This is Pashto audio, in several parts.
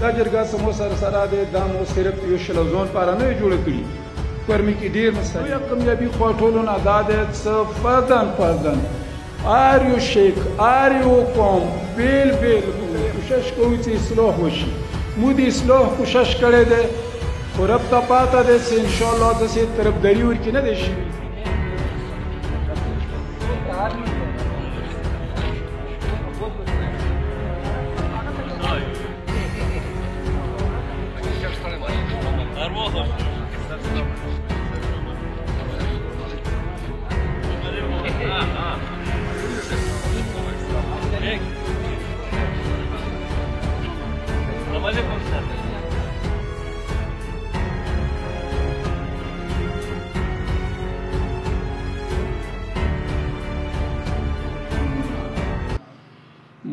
دا جرګه سمو سره دی دا مو صرف یو شلوزون پاره نه جوړه کړي کورمي کې ډېر مسایل یو کامیابي خو ټولو نه دا دی څه فردن هر یو شیخ هر یو قوم بیل کوشش کوي چې اصلاح وشي مو د اصلاح کوشش کړی دی خو رب ته پاته دی چې انشاءالله داسې طرفداري ورکې نه دی شوي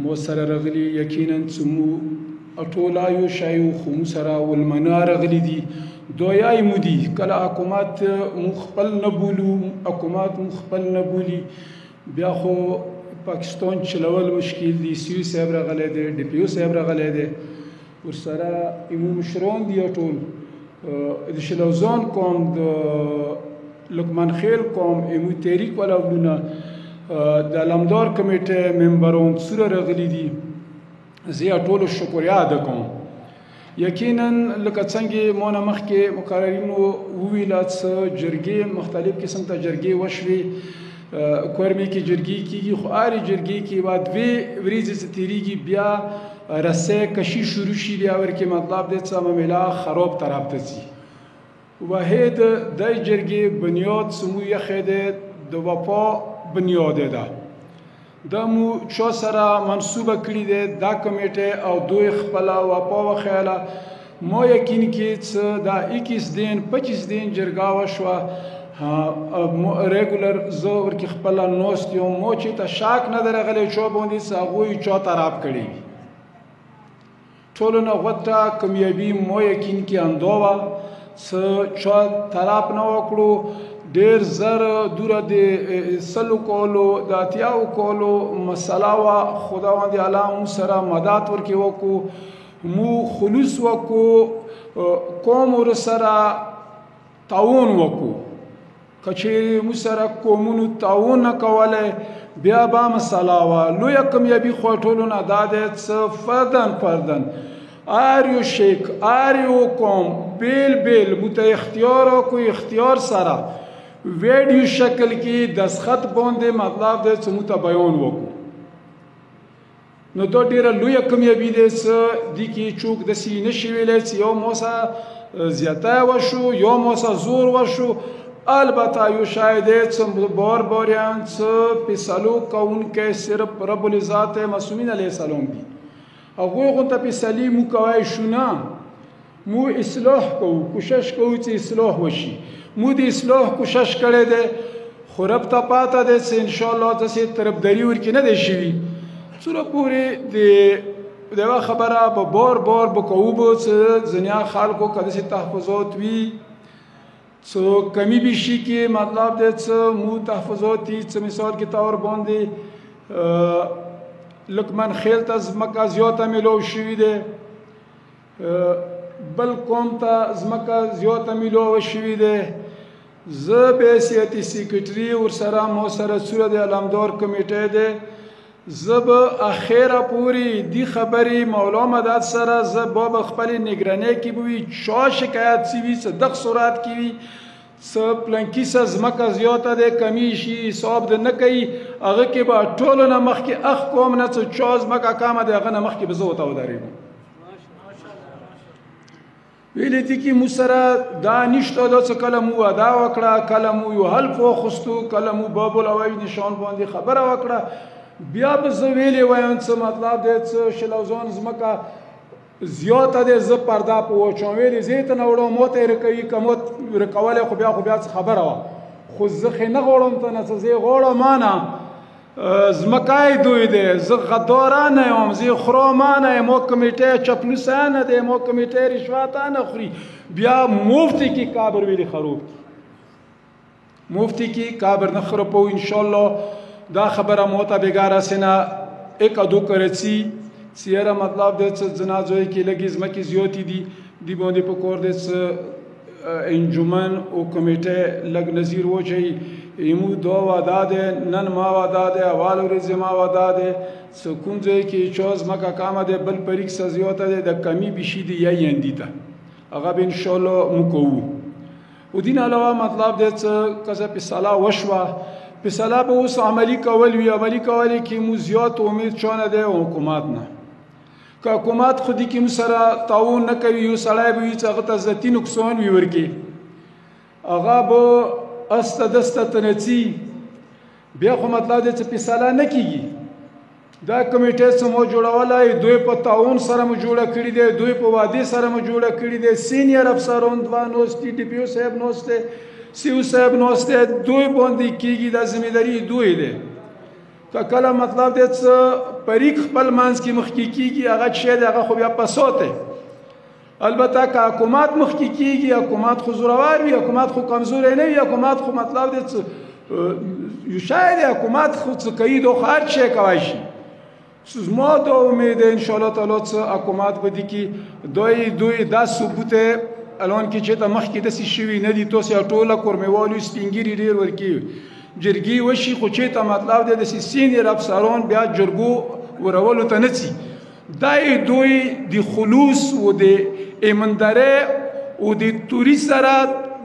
مو سره رغلي یقینا چې مو ټوله یو شی خو مو سره ولمنه رغلي دي دویای مو دي کله حکومت مو خپل نه بولو حکومت مو خپل نه بولي بیا خو پاکستان چلول مشکل دي سی صاحب راغلی دی ډي پي او صاحب راغلی دی ورسره ایمو مشران دي ټول د شلوزان قوم د لقمان خیل قوم ایمو تحریک والا ولونه د علمدار کمیټې ممبران سره راغلي دي زه ټولو شکریا ادا کوم یقینا لکه څنګه مو نه مخکې مقررینو وویل چې جرګې مختلف قسم ته جرګې وشوي کورمي کې جرګې کېږي خو هرې جرګې کې به دوې ورځې چې تېرېږي بیا رسۍ کشي شروع شي بیا ورکې مطلب دی چې معامله خراب طرف ته ځي واحد د جرګې بنیاد سمو یخې دی د وفا بنیاد ده دا مو چا سره منصوبه کړي دی دا کمیټه او دوی خپله وفا وخیاله ما یقین کې چې دا 21 دین 25 دین جرګه وشوه ریګولر زه ورکې خپله ناست یم ما چې ته شک نه دی راغلی چا باندې چې هغوی چا طرف کړی وي ټولو نه غوته کامیابي ما یقین کې همدا وه چې چا طرف نه وکړو ډېر زر دوره د سلو کولو د اتیاو کولو مسله وه خداوند اعلی مو سره مدد ورکې وکړو مو خلوص وکړو قوم ورسره تعاون وکړو که چیرې مو سره قومونو تعاون نه کولی بیا به مسله وه لویه کامیابي خو ټولو نه دا دی چې فردن هر یو شیخ هر یو قوم بیل مو ته اختیار وکړو اختیار سره ویډیو شکل کې دستخط باندې مطلب دی چې موږ ته بیان وکړو نو دا ډېره لویه کامیابي دی چې دې کې څوک داسې نشي ویلی چې یو مو سره زیاتی وشو یا مو سره زور وشو البته یو شی دی چې باریان چې فیصلو کوونکی صرف رب العزت معصومین علیه السلام دي هغوی غونته فیصلې مو کوی شو نه مو اصلاح کوو کوشش کوو چې اصلاح وشي مو د اصلاح کوشش کړی دی خو رب ته پاته دی چې انشاءالله داسې طرفداري ورکې نه دی شوي څومره پورې د یوه خبره به بار به کوو به چې ځینې خلکو که داسې تحفظات وي څه کمی بیشي کې مطلب دی چې مو تحفظات دي څه مثال کې طور باندې لقمان خیل ته ځمکه زیاته میلاو شوي دی بل قوم ته ځمکه زیاته میلاوه شوي دی زه به سیاسي سیکرټري ورسره مو سره څوره د علمدار کمیټې دی زه به اخره پورې دې خبرې مولا مدد سره زه به خپلې نګرانۍ کې به وي چا شکایت چې وي څه دغه صورت کې وي څه پلنکي څه ځمکه زیاته دی کمی شي حساب د نه کوي هغه کې به ټولو نه مخکې اخ کوم نه څه چا ځمکه کمه دی هغه نه مخکې به زه ورته ودرېږم ویلې دي کې مو سره دا نشته دا څه کله مو وعده وکړه کله مو یو حلف واخیستو کله مو باب الهوایي نشان باندې خبره وکړه بیا به زه ویلې وایم څه مطلب دی څه شلوزان ځمکه زیاته دی زه پرده په واچوم ویلې زه یې ته نه وړم ما ته یې رکوي که ما رکولی خو بیا څه خبره وه خو زه خې نه غواړم ته نه څه زه یې غواړم نه ځمکه دوی دی زه غدارانه یم زه خرامانه یم ما کمیټه چپلوسانه دی ما کمیټه رشوتانه خوري بیا مفتی کې کابر ویلې خروب مفتی کې کابر نه خرابو انشاءالله دا خبره ما ته بگاه رسینا یک ادو کرسی سیاره مطلب دی څه جنازوی کې لګي ځمکې زیاتې دي دی باندې په کور دی څه انجمن او کمیټه لګ نظیر وچی ایمو دو وادا دی نن ما وادا دی اول ورځ ما وادا دی څه کوم ځای کې چوز مکه کامه دی بل پریک سزیوته دی د کمی بشي دی یا یندیته هغه به ان شاء الله مکو او دین علاوه مطلب دی څه کزه په صلاح وشوه په صلاح به اوس عملی کول وی عملی کول کې مو زیات امید چونه دی حکومت نه که حکومت خودی کې مسره تعاون نه کوي یو سړی به چې هغه ته ذاتی نقصان وي ورکی هغه به استه دسته تنڅي بیا خو مطلب دی چې په صلاح نه کیږي دا کمیټه سمو جوړولای دوی په تعاون سره مو جوړه کړی دی دوی په وادي سره مو جوړه کړی دی سینیئر افسرون دوانوستي ډي پی او صاحب نوسته سیو صاحب نوسته دوی باندې کیږي دا ځمېداري دوی دی کله مطلب دی چې پریک خپل منځ کې مخکې کیږي هغه شی دی هغه خو بیا پسوته البته که حکومت مخکې کیږي حکومت خو زورور وي حکومت خو کمزوری نه وي حکومت خو مطلب دی چې یو شاید حکومت خو څه کوي دو هر شی کوي شي ما دا امید ان شاء الله تعالی چې حکومت به دي کې دوی دا ثبوت الان کې چې ته مخکې داسې شوي نه دي تاسې ټوله کورمېوالو سپینګیري ډېر ورکوي جرګې وشي خو چې ته مطلب دی داسې سینیر افسران بیا جرګو ورولو ته نه ځي دا دوی د خلوص و د ایماندارۍ او د توري سره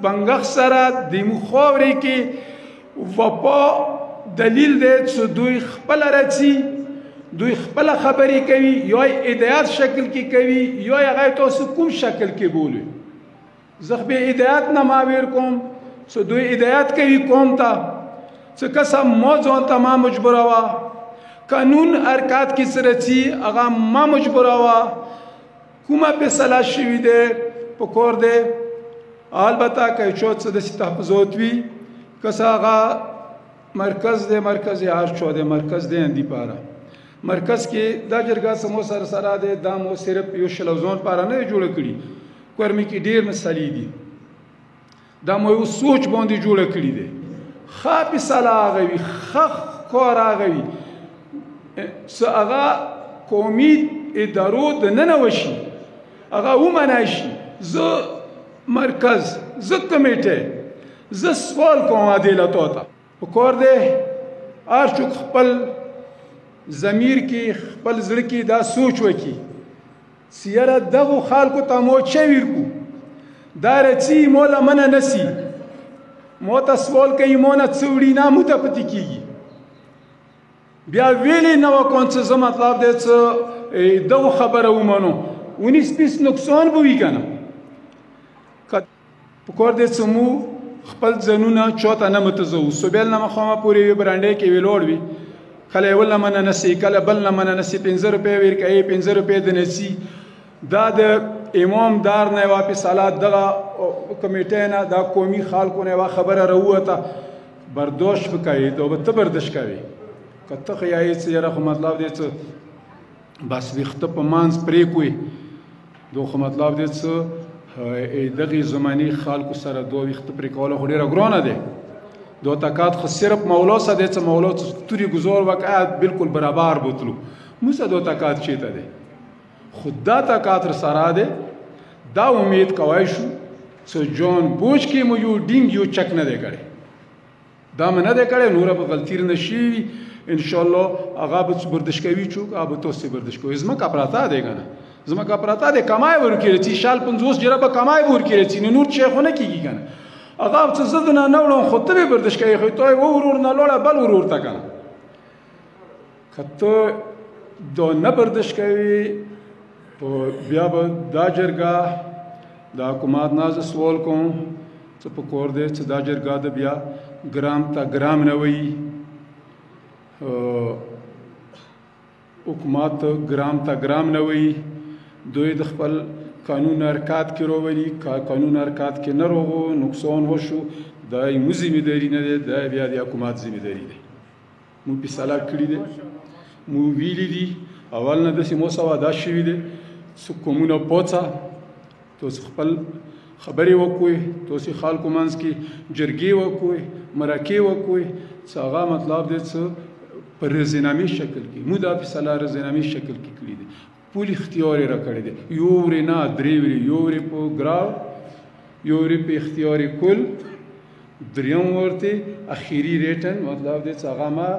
بنګښ سره د مخاورې کې وفا دلیل دی چې دوی خپله راځي دوی خپل خبرې کوي یا هدایت شکل کې کوي یا هغه تاسو کوم شکل کې بولي زه به هدایت نه ماویر کوم څه دوی هدایت کوي کوم ته څه قسم ما ځان ته ما مجبوروه قانون حرکات کې سره چې هغه ما مجبوروه کومه فیصله شوې ده په کور ده البته که چوت څه د تحفظات وي کسه هغه مرکز ده مرکز هر چو ده مرکز ده اندی پاره مرکز کې دا جرګه سمو سره ده دا مو صرف یو شلوزون پاره نه جوړ کړي کورمي کې ډیر مسالې دي دا مو یو سوچ باندې جوړ کړي دي خاپي صلاح غوي خخ کار غوي هغه قومي ادارو د نن وشي هغه ومناشي زه مرکز زه کمیټه زه سوال کوم عدالت ته وکړ دې ارچوک خپل ضمیر کې خپل زړه کې دا سوچ وکي سیاره دغه خلکو ته مو چویر کو دا رچی مولا من نسی مو ته سوال کوي مو نه څوړي نه مو ته پتی کیږي بیا ویلې نو کوم څه مطلب دی چې دغه خبره ومنو ونی سپیس نقصان بوي کنه پکور دې سمو خپل ځنونه چوته نه متزو سوبل نه مخامه پوری برانډې کې ویلوړ وی کله ول من نسی کله بل من نسی 15 روپے ور کوي 15 روپے د نسی دا د امام دار نه واپس صلات دغه کمیټه نه دا قومي خلکو نه خبره راوته برداشت وکړي دوه ته برداشت کوي کته خیای چې یره خو مطلب دی چې بس وخت په مانس پرې کوي دوه مطلب دی چې دغه زمانی خلکو سره دوه وخت پرې کوله خو ډیره ګرانه ده دو تکات خو صرف مولا سده چې مولا توری گذار وکړه بالکل برابر بوتلو موسه دو تکات چیته ده خود دا تکات سره ده دا امید کوي شو چې جون بوج کې مو یو ډینګ یو چک نه ده کړي دا مې نه ده کړي نور به غلطی نه شي ان شاء الله هغه به بردش کوي چې هغه توسي بردش کوي زما کا پراته ده کنه زما کا پراته ده کمای ورکړي چې شال 50 جره به کمای ورکړي چې نور شیخونه کیږي کنه هغه څه زدنه نه وړم خو ته به بردش کوي خو ته ورور نه لوړه بل ورور تا کنه کته دو نه بردش کوي بیا به دا جرګه دا حکومت ناز سوال کوم چې په کور دې چې دا جرګه د بیا ګرام تا ګرام نه وي حکومت ګرام تا ګرام نه وي دوی د خپل قانون حرکات کې روولي قانون حرکات کې نه روغو نقصان وشو دا مو ذمہداري نه ده دا بیا د حکومت ذمہداري ده مو په صلاح کړی ده مو ویلي دي اول نه د سیمو سوا دا شوي ده څو کومونه پوڅه تاسو خپل خبرې وکوي تاسو خلکو منځ کې جرګې وکوي مرکې وکوي څه هغه مطلب دی چې په رضینامي شکل کې مو دا فیصله رضینامي شکل کې کړې ده پول اختیار یې راکړی دی یو ورې نه درې ورې یو ورې په ګراو یو ورې په اختیار کل دریم ورته اخیری ریټن مطلب دی چې هغه ما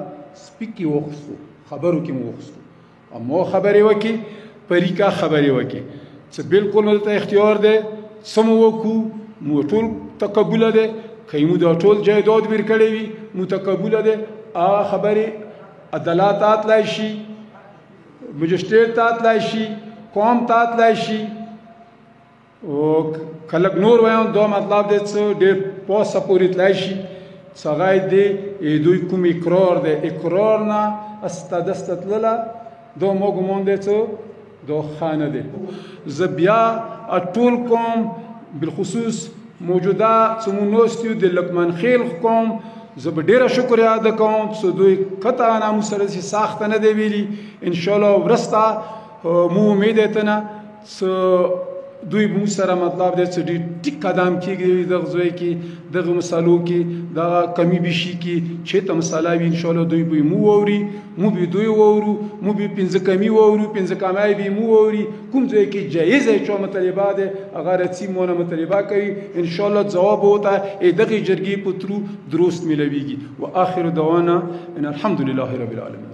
سپیکي وخصو خبرو کې مو وخصو اما خبرې وکي پریکا خبرې وکي چې بالکل مو ته اختیار دی سم وکو مو ټول تقبل ده کایمو دا ټول جایداد ور کړی وي مو تقبل ده ا خبرې عدالت لای شي مجسټریټ تات لای شي قوم تات لای شي او کلک نور وایو دا مطلب دی چې ډېر پوسه پورې تلای شي څنګه دی دوی کوم اقرار دی اقرار نه استدستتلله دا مو ګمون دی چې دا خانه دی زه بیا ټول کوم بالخصوص موجوده څمونوستیو د لقمان خیل قوم زه به ډیره شکر ادا کوم چې دوی قطعا نامو سره ساخت نه دی ویلي ان شاء الله ورسته مو امید ته چې دوی مو سره مطلب دی چې ډېر ټیک قدم کېږي دغه ځای کې دغه مسالو کې دغه کمی بیشي کې چې ته مساله وي ان شاء الله دوی به مو ووري مو به دوی وورو مو به پنځه کمی وورو پنځه کمای به مو ووري کوم ځای کې جایز چې مطلبه ده هغه رسي مونږه مطلبه کوي ان شاء الله جواب وته دغه جرګي پترو درست ملويږي واخر دعوانا ان الحمد لله رب العالمين